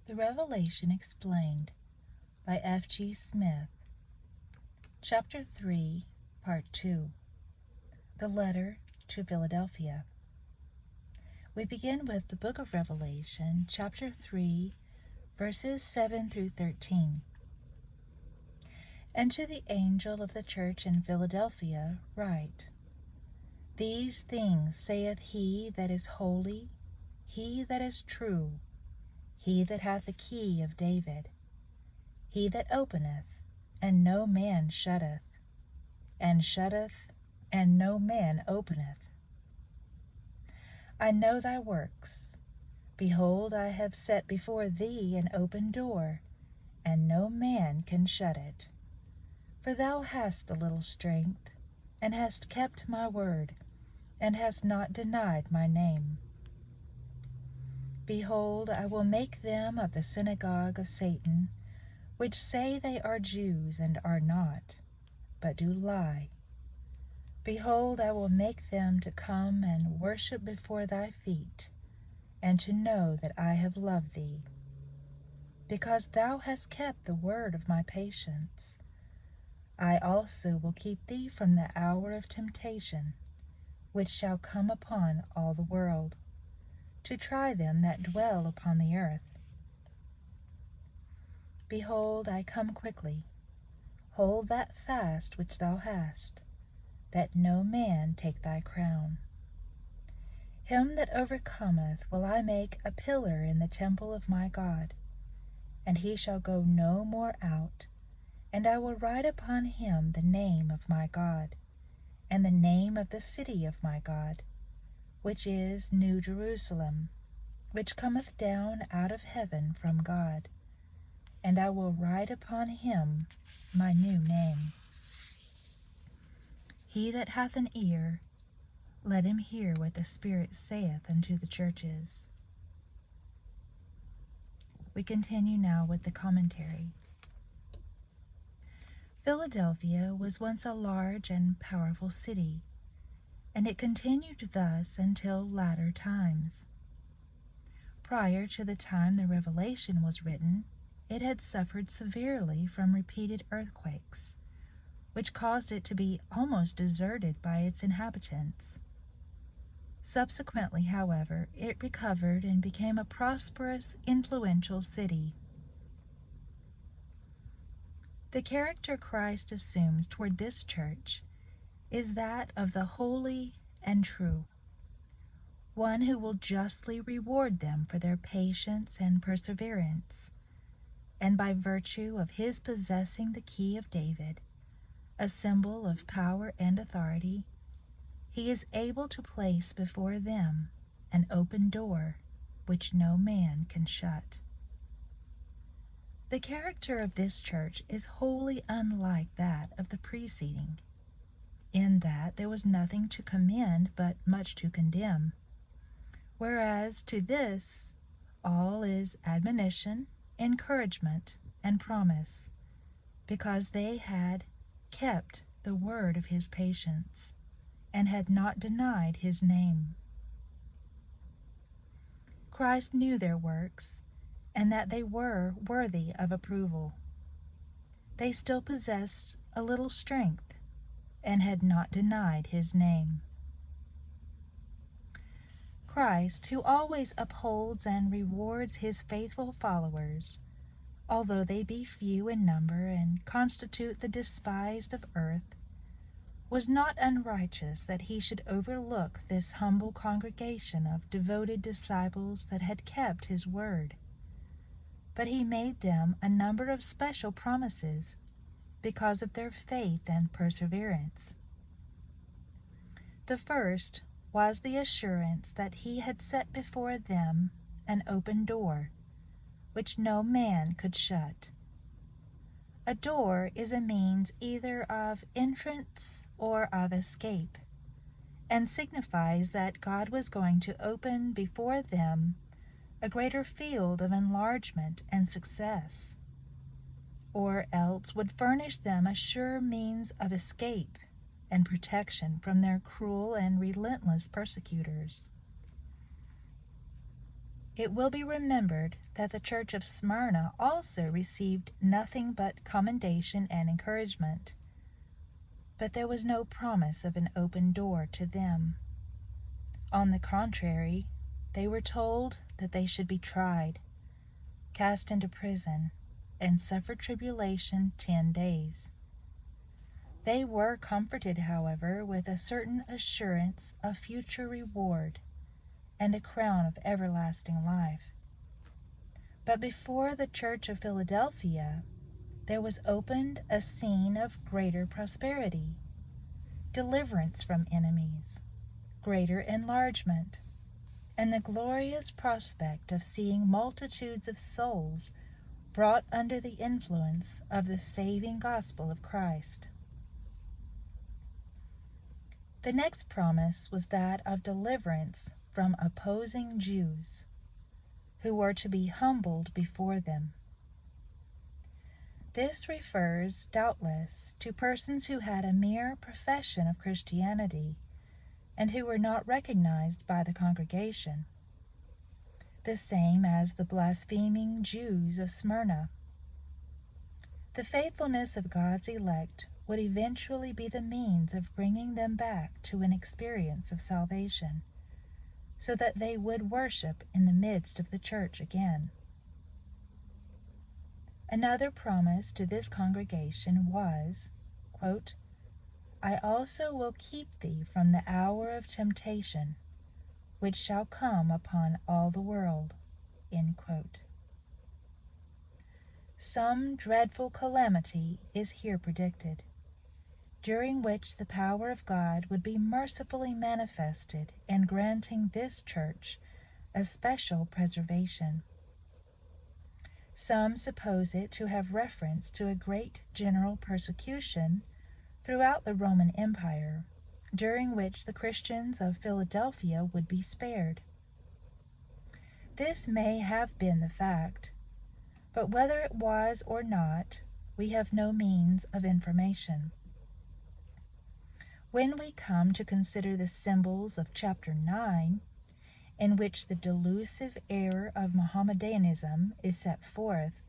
The Revelation Explained by F.G. Smith. Chapter 3, Part 2. The Letter to Philadelphia. We begin with the book of Revelation, chapter 3, verses 7 through 13. And to the angel of the church in Philadelphia write, These things saith he that is holy, he that is true, he that hath the key of David, he that openeth, and no man shutteth, and shutteth, and no man openeth. I know thy works. Behold, I have set before thee an open door, and no man can shut it. For thou hast a little strength, and hast kept my word, and hast not denied my name. Behold, I will make them of the synagogue of Satan, which say they are Jews, and are not, but do lie. Behold, I will make them to come and worship before thy feet, and to know that I have loved thee. Because thou hast kept the word of my patience, I also will keep thee from the hour of temptation, which shall come upon all the world, to try them that dwell upon the earth. Behold, I come quickly. Hold that fast which thou hast, that no man take thy crown. Him that overcometh will I make a pillar in the temple of my God, and he shall go no more out, and I will write upon him the name of my God, and the name of the city of my God, which is New Jerusalem, which cometh down out of heaven from God, and I will write upon him my new name. He that hath an ear, let him hear what the Spirit saith unto the churches. We continue now with the commentary. Philadelphia was once a large and powerful city, and it continued thus until latter times. Prior to the time the Revelation was written, it had suffered severely from repeated earthquakes, which caused it to be almost deserted by its inhabitants. Subsequently, however, it recovered and became a prosperous, influential city. The character Christ assumes toward this church is that of the holy and true, one who will justly reward them for their patience and perseverance, and by virtue of his possessing the key of David, a symbol of power and authority, he is able to place before them an open door which no man can shut. The character of this church is wholly unlike that of the preceding, in that there was nothing to commend but much to condemn, whereas to this all is admonition, encouragement, and promise, because they had kept the word of his patience, and had not denied his name. Christ knew their works, and that they were worthy of approval. They still possessed a little strength, and had not denied his name. Christ, who always upholds and rewards his faithful followers, although they be few in number and constitute the despised of earth, was not unrighteous that he should overlook this humble congregation of devoted disciples that had kept his word. But he made them a number of special promises because of their faith and perseverance. The first was the assurance that he had set before them an open door, which no man could shut. A door is a means either of entrance or of escape, and signifies that God was going to open before them a greater field of enlargement and success, or else would furnish them a sure means of escape and protection from their cruel and relentless persecutors. It will be remembered that the church of Smyrna also received nothing but commendation and encouragement, but there was no promise of an open door to them. On the contrary, they were told that they should be tried, cast into prison, and suffer tribulation 10 days. They were comforted, however, with a certain assurance of future reward and a crown of everlasting life. But before the Church of Philadelphia, there was opened a scene of greater prosperity, deliverance from enemies, greater enlargement, and the glorious prospect of seeing multitudes of souls brought under the influence of the saving gospel of Christ. The next promise was that of deliverance from opposing Jews, who were to be humbled before them. This refers, doubtless, to persons who had a mere profession of Christianity and who were not recognized by the congregation, the same as the blaspheming Jews of Smyrna. The faithfulness of God's elect would eventually be the means of bringing them back to an experience of salvation, so that they would worship in the midst of the church again. Another promise to this congregation was, quote, "I also will keep thee from the hour of temptation, which shall come upon all the world." End quote. Some dreadful calamity is here predicted, during which the power of God would be mercifully manifested in granting this church a special preservation. Some suppose it to have reference to a great general persecution throughout the Roman Empire, during which the Christians of Philadelphia would be spared. This may have been the fact, but whether it was or not, we have no means of information. When we come to consider the symbols of chapter 9, in which the delusive error of Mohammedanism is set forth,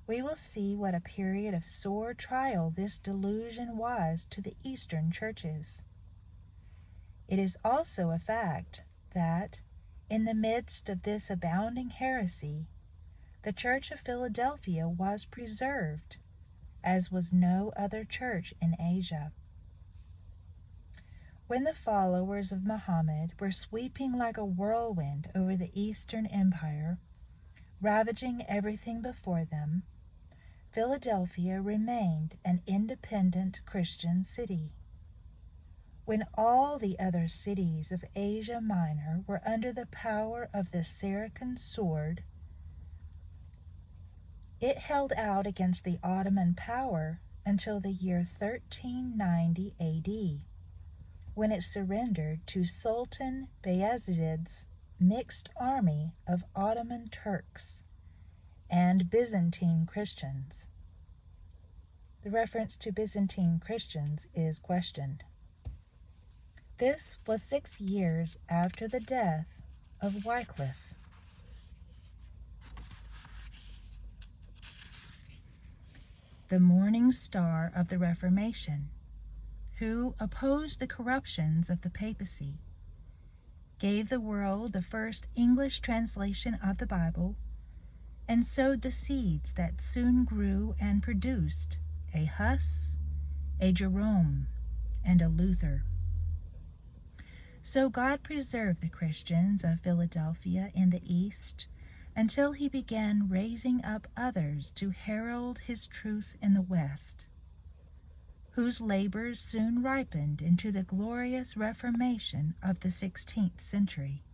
we will see what a period of sore trial this delusion was to the Eastern churches. It is also a fact that, in the midst of this abounding heresy, the Church of Philadelphia was preserved, as was no other church in Asia. When the followers of Muhammad were sweeping like a whirlwind over the Eastern Empire, ravaging everything before them, Philadelphia remained an independent Christian city. When all the other cities of Asia Minor were under the power of the Saracen sword, it held out against the Ottoman power until the year 1390 A.D., when it surrendered to Sultan Bayezid's mixed army of Ottoman Turks and Byzantine Christians. The reference to Byzantine Christians is questioned. This was 6 years after the death of Wycliffe. The morning star of the Reformation, who opposed the corruptions of the papacy, gave the world the first English translation of the Bible, and sowed the seeds that soon grew and produced a Huss, a Jerome, and a Luther. So God preserved the Christians of Philadelphia in the East until he began raising up others to herald his truth in the West, whose labors soon ripened into the glorious Reformation of the 16th century.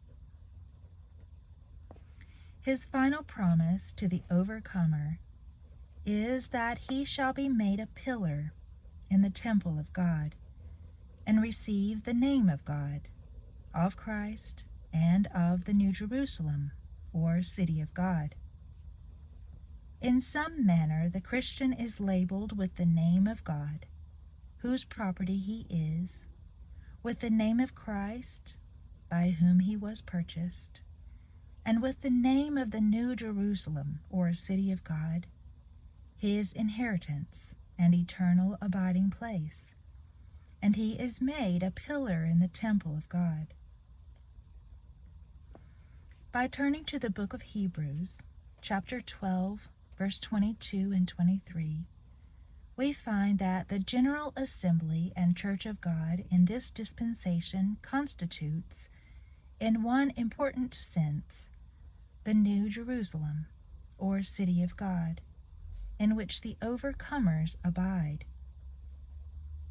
His final promise to the overcomer is that he shall be made a pillar in the temple of God and receive the name of God, of Christ, and of the New Jerusalem, or city of God. In some manner the Christian is labeled with the name of God, whose property he is, with the name of Christ, by whom he was purchased, and with the name of the New Jerusalem, or city of God, his inheritance and eternal abiding place, and he is made a pillar in the temple of God. By turning to the book of Hebrews, chapter 12, verse 22 and 23, we find that the general assembly and church of God in this dispensation constitutes, in one important sense, the New Jerusalem, or city of God, in which the overcomers abide.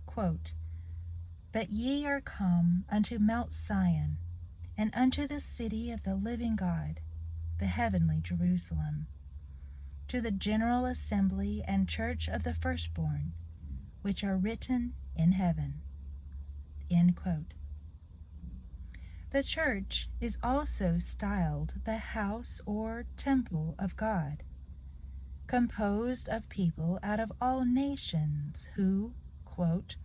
Quote, "But ye are come unto Mount Sion, and unto the city of the living God, the heavenly Jerusalem, to the general assembly and church of the firstborn, which are written in heaven." End quote. The church is also styled the house or temple of God, composed of people out of all nations who, quote,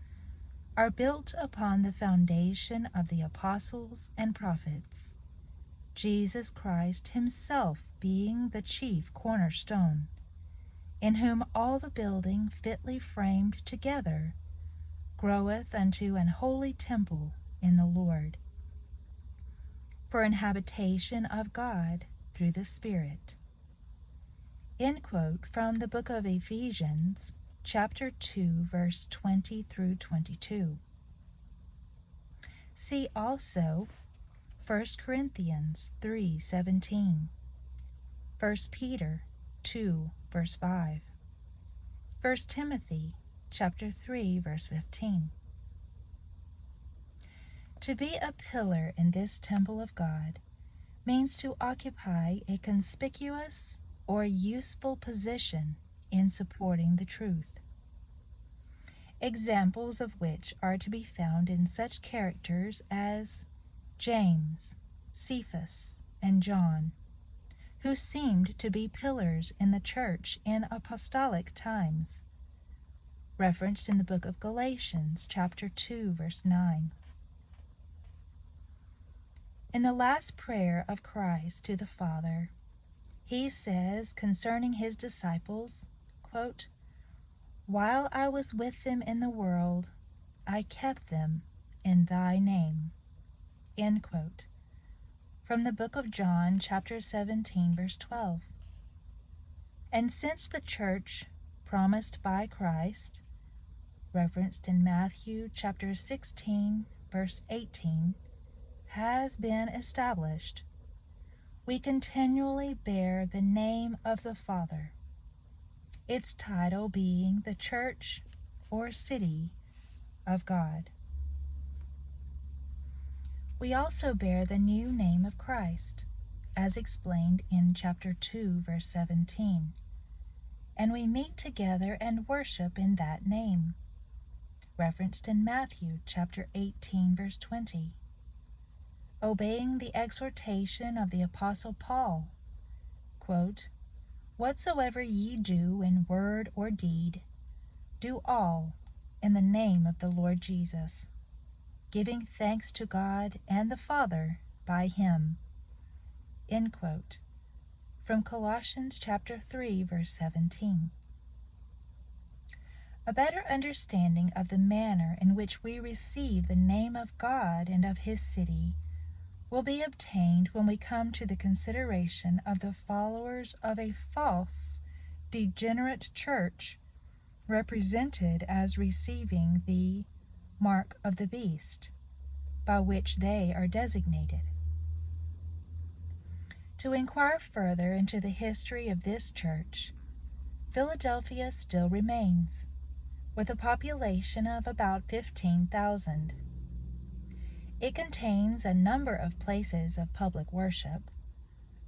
"are built upon the foundation of the apostles and prophets, Jesus Christ himself being the chief cornerstone, in whom all the building fitly framed together groweth unto an holy temple in the Lord, for an habitation of God through the Spirit." End quote from the book of Ephesians, chapter 2, verse 20 through 22. See also 1 Corinthians 3:17, 1 Peter 2, verse 5, 1 Timothy chapter 3, verse 15. To be a pillar in this temple of God means to occupy a conspicuous or useful position in supporting the truth, examples of which are to be found in such characters as James, Cephas, and John, who seemed to be pillars in the church in apostolic times, referenced in the book of Galatians, chapter 2, verse 9. In the last prayer of Christ to the Father, he says concerning his disciples, quote, "While I was with them in the world, I kept them in thy name." End quote. From the book of John, chapter 17, verse 12. And since the church promised by Christ, referenced in Matthew chapter 16, verse 18, has been established, we continually bear the name of the Father, its title being the Church or City of God. We also bear the new name of Christ, as explained in chapter 2, verse 17, and we meet together and worship in that name, referenced in Matthew chapter 18, verse 20. Obeying the exhortation of the Apostle Paul, quote, "Whatsoever ye do in word or deed, do all in the name of the Lord Jesus, giving thanks to God and the Father by him." End quote. From Colossians chapter 3, verse 17. A better understanding of the manner in which we receive the name of God and of his city will be obtained when we come to the consideration of the followers of a false, degenerate church represented as receiving the mark of the beast, by which they are designated. To inquire further into the history of this church, Philadelphia still remains, with a population of about 15,000. It contains a number of places of public worship,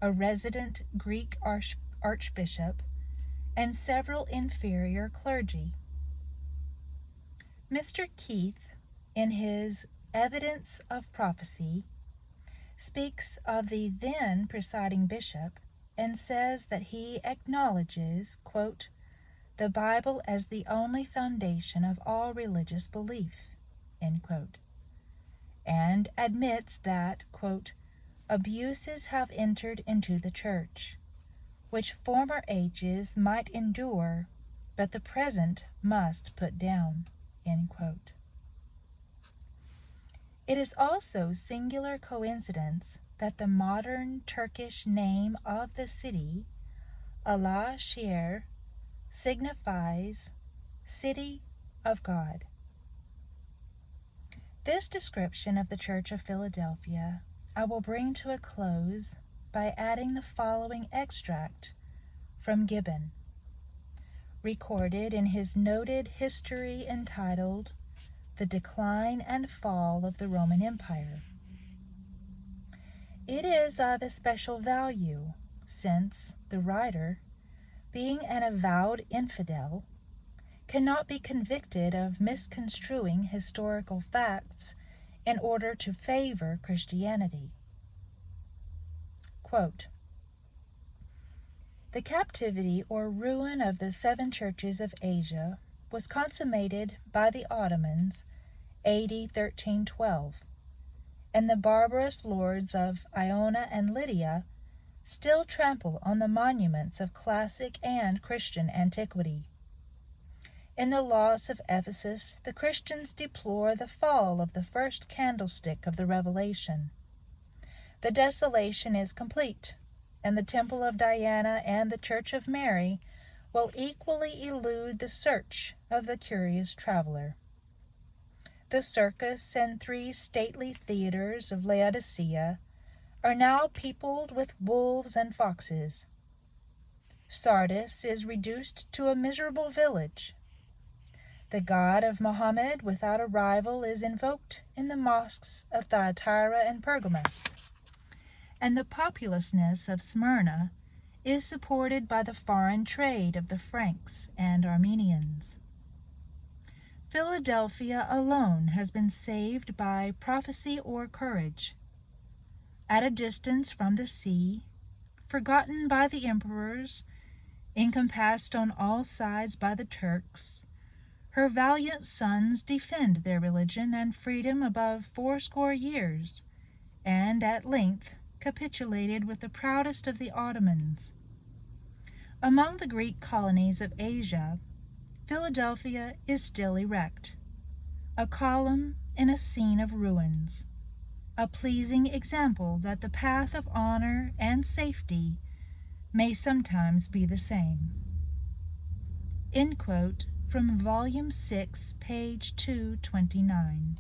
a resident Greek archbishop, and several inferior clergy. Mr. Keith, in his Evidence of Prophecy, speaks of the then presiding bishop and says that he acknowledges, quote, "the Bible as the only foundation of all religious belief," end quote, and admits that, quote, abuses have entered into the church, which former ages might endure, but the present must put down." End quote. It is also singular coincidence that the modern Turkish name of the city, Alaşehir, signifies City of God. This description of the Church of Philadelphia I will bring to a close by adding the following extract from Gibbon, recorded in his noted history entitled "The Decline and Fall of the Roman Empire." It is of especial value, since the writer, being an avowed infidel, cannot be convicted of misconstruing historical facts in order to favor Christianity. Quote, "The captivity or ruin of the 7 churches of Asia was consummated by the Ottomans AD 1312, and the barbarous lords of Iona and Lydia still trample on the monuments of classic and Christian antiquity. In the loss of Ephesus, the Christians deplore the fall of the first candlestick of the Revelation. The desolation is complete, and the Temple of Diana and the Church of Mary will equally elude the search of the curious traveler. The circus and 3 stately theaters of Laodicea are now peopled with wolves and foxes. Sardis is reduced to a miserable village. The God of Mohammed without a rival is invoked in the mosques of Thyatira and Pergamos, and the populousness of Smyrna is supported by the foreign trade of the Franks and Armenians. Philadelphia alone has been saved by prophecy or courage. At a distance from the sea, forgotten by the emperors, encompassed on all sides by the Turks, her valiant sons defend their religion and freedom above 80 years, and at length capitulated with the proudest of the Ottomans. Among the Greek colonies of Asia, Philadelphia is still erect, a column in a scene of ruins, a pleasing example that the path of honor and safety may sometimes be the same." End quote from Volume 6, page 229.